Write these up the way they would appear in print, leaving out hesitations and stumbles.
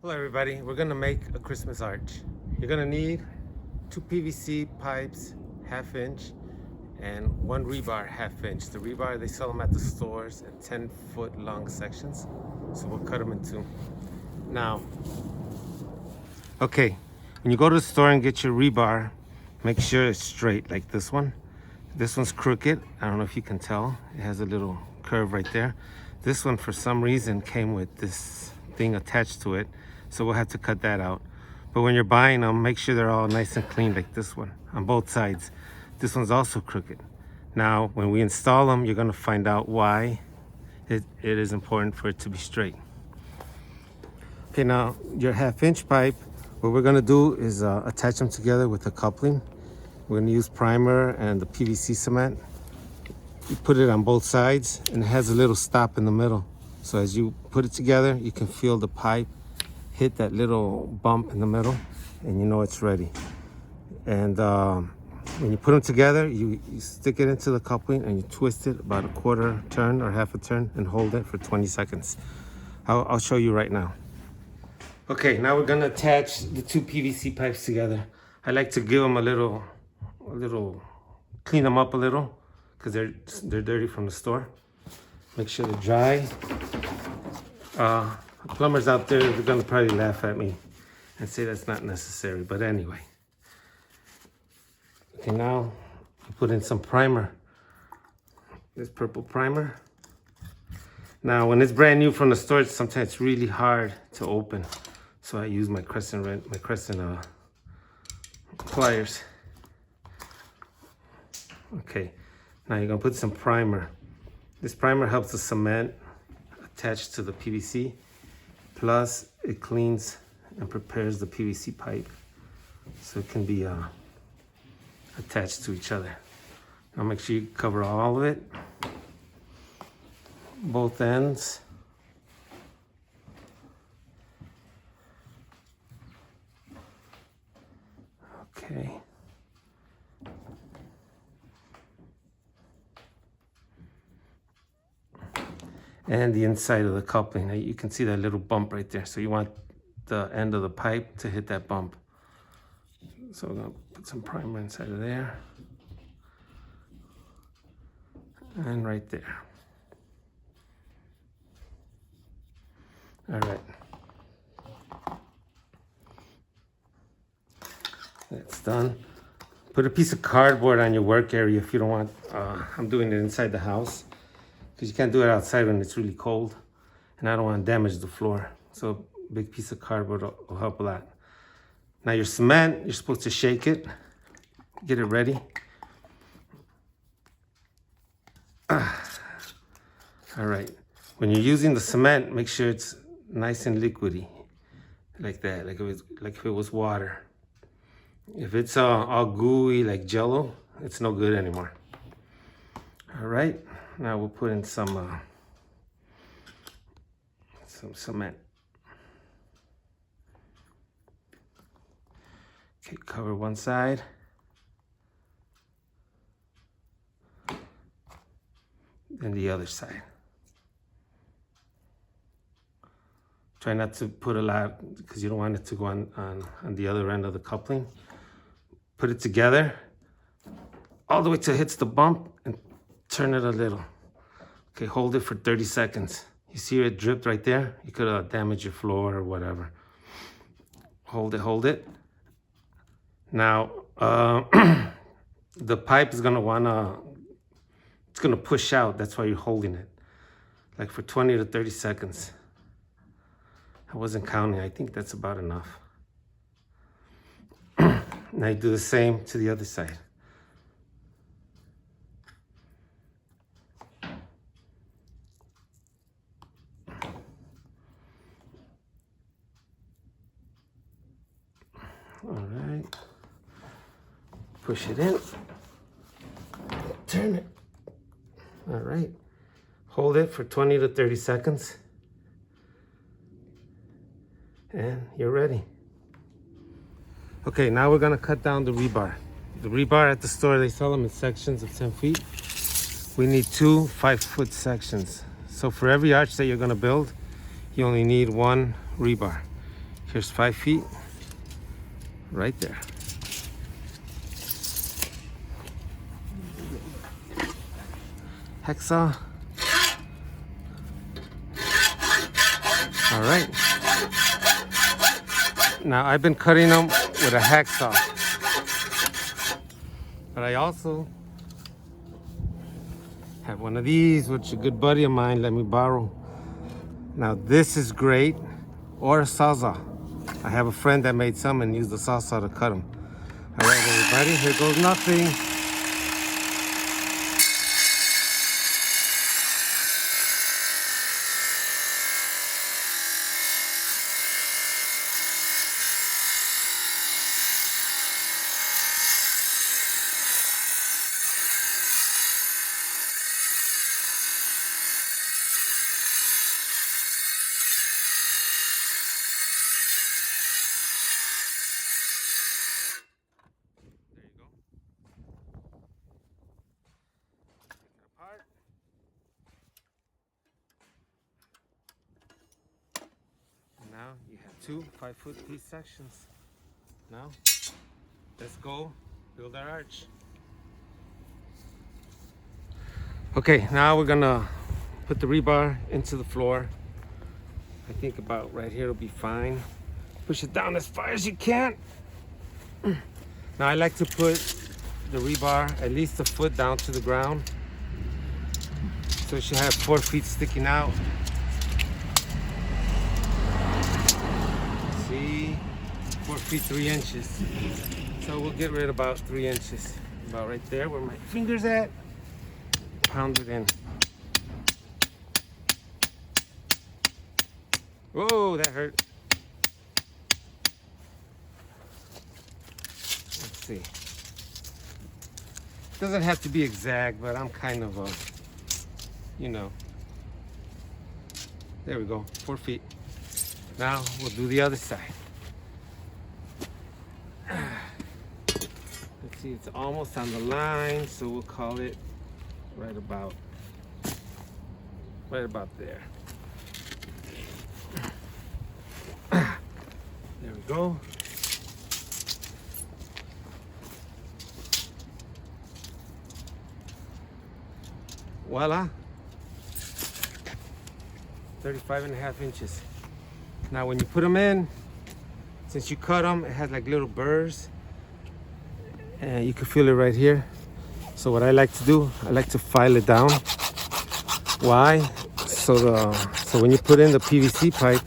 Hello everybody, we're gonna make a Christmas arch. You're gonna need 2 PVC pipes, 1/2 inch, and 1 rebar 1/2 inch. The rebar, they sell them at the stores at 10-foot long sections. So we'll cut them in two. Now, okay, when you go to the store and get your rebar, make sure it's straight like this one. This one's crooked. I don't know if you can tell. It has a little curve right there. This one, for some reason, came with this thing attached to it. So we'll have to cut that out. But when you're buying them, make sure they're all nice and clean like this one on both sides. This one's also crooked. Now, when we install them, you're gonna find out why it is important for it to be straight. Okay, now your 1/2 inch pipe, what we're gonna do is attach them together with a coupling. We're gonna use primer and the PVC cement. You put it on both sides and it has a little stop in the middle. So as you put it together, you can feel the pipe hit that little bump in the middle and you know it's ready. And when you put them together, you stick it into the coupling and you twist it about a 1/4 turn or 1/2 turn and hold it for 20 seconds. I'll show you right now. Okay, now we're gonna attach the 2 PVC pipes together. I like to give them a little, clean them up a little because they're dirty from the store. Make sure they're dry. Plumbers out there, they're gonna probably laugh at me and say that's not necessary, but anyway. Okay, now you put in some primer. This purple primer. Now, when it's brand new from the store, sometimes it's really hard to open. So I use my crescent pliers. Okay, now you're gonna put some primer. This primer helps the cement attach to the PVC. Plus, it cleans and prepares the PVC pipe so it can be attached to each other. Now make sure you cover all of it, both ends. Okay. And the inside of the coupling. Now you can see that little bump right there. So you want the end of the pipe to hit that bump. So we're gonna put some primer inside of there. And right there. All right. That's done. Put a piece of cardboard on your work area if you don't want, I'm doing it inside the house. Because you can't do it outside when it's really cold. And I don't want to damage the floor. So a big piece of cardboard will help a lot. Now your cement, you're supposed to shake it. Get it ready. All right. When you're using the cement, make sure it's nice and liquidy. Like that, like if it was water. If it's all gooey like Jello, it's no good anymore. All right. Now we'll put in some cement. Okay, cover one side. Then the other side. Try not to put a lot because you don't want it to go on the other end of the coupling. Put it together all the way till it hits the bump and turn it a little. Okay, hold it for 30 seconds. You see it dripped right there? You could damage your floor or whatever. Hold it. Now, the pipe is it's gonna push out. That's why you're holding it. Like for 20 to 30 seconds. I wasn't counting. I think that's about enough. Now you do the same to the other side. All right. Push it in. Turn it. All right. Hold it for 20 to 30 seconds. And you're ready. Okay, now we're gonna cut down the rebar. The rebar at the store, they sell them in sections of 10 feet. We need 2 5-foot sections. So for every arch that you're gonna build, you only need 1 rebar. Here's 5 feet right there. Hacksaw. All right. Now I've been cutting them with a hacksaw, but I also have one of these, which a good buddy of mine let me borrow. Now this is great, or a sawzall. I have a friend that made some and used the sawzall to cut them. All right, everybody, here goes nothing. Now you have 2 5-foot piece sections. Now let's go build our arch. Okay, now we're gonna put the rebar into the floor. I think about right here will be fine. Push it down as far as you can. Now I like to put the rebar at least a foot down to the ground, so it should have 4 feet sticking out. See, 4 feet 3 inches. So we'll get rid of about 3 inches, about right there where my finger's at. Pound it in. Whoa, that hurt. Let's see. Doesn't have to be exact, but I'm kind of you know. There we go, 4 feet. Now we'll do the other side. Let's see, it's almost on the line, so we'll call it right about there. There we go. Voila. 35.5 inches. Now when you put them in, since you cut them, it has like little burrs, and you can feel it right here. So what I like to do, I like to file it down. Why? So when you put in the PVC pipe,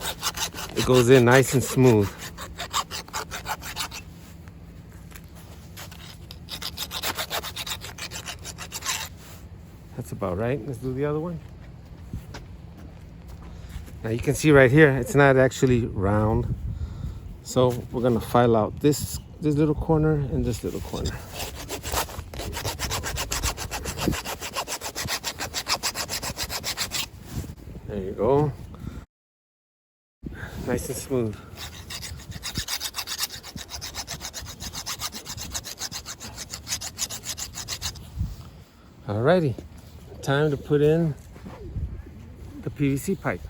it goes in nice and smooth. That's about right. Let's do the other one. Now you can see right here, it's not actually round. So we're gonna file out this little corner and this little corner. There you go. Nice and smooth. Alrighty, time to put in the PVC pipe.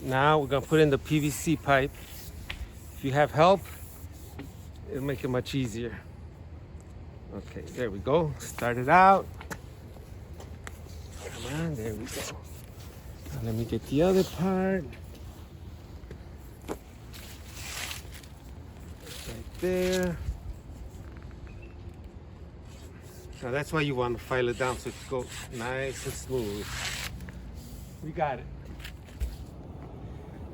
Now we're gonna put in the PVC pipe. If you have help, it'll make it much easier. Okay, there we go. Start it out. Come on, there we go. Now let me get the other part. Right there. Now that's why you want to file it down so it goes nice and smooth. We got it.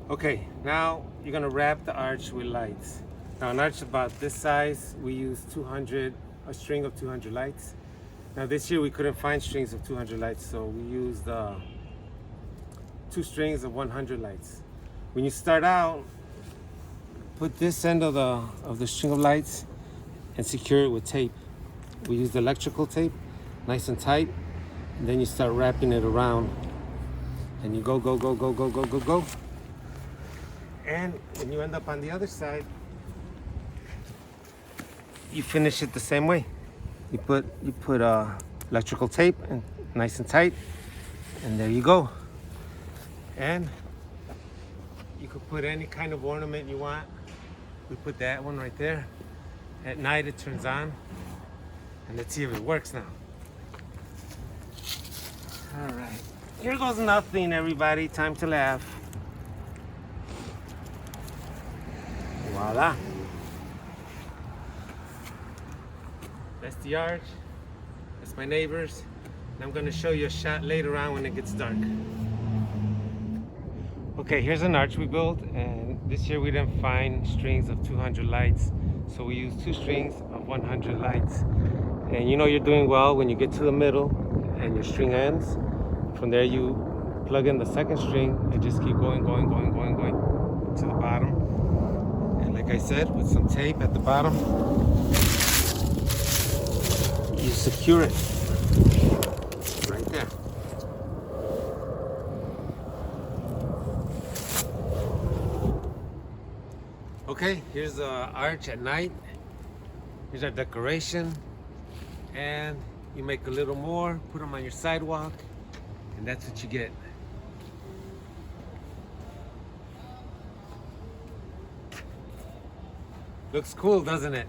Okay, now you're gonna wrap the arch with lights. Now an arch about this size, we use a string of 200 lights. Now this year we couldn't find strings of 200 lights, so we used 2 strings of 100 lights. When you start out, put this end of the string of lights and secure it with tape. We used electrical tape, nice and tight, and then you start wrapping it around, and you go. And when you end up on the other side, you finish it the same way. You put electrical tape and nice and tight, and there you go. And you could put any kind of ornament you want. We put that one right there. At night it turns on. And let's see if it works now. All right, here goes nothing, everybody. Time to laugh. Voila. That's the arch. That's my neighbors. And I'm gonna show you a shot later on when it gets dark. Okay, here's an arch we built, and this year we didn't find strings of 200 lights, so we used 2 strings of 100 lights. And you know you're doing well when you get to the middle and your string ends. From there you plug in the second string and just keep going to the bottom. And like I said, with some tape at the bottom, you secure it right there. Okay, here's the arch at night. Here's our decoration. And you make a little more, put them on your sidewalk, and that's what you get. Looks cool, doesn't it?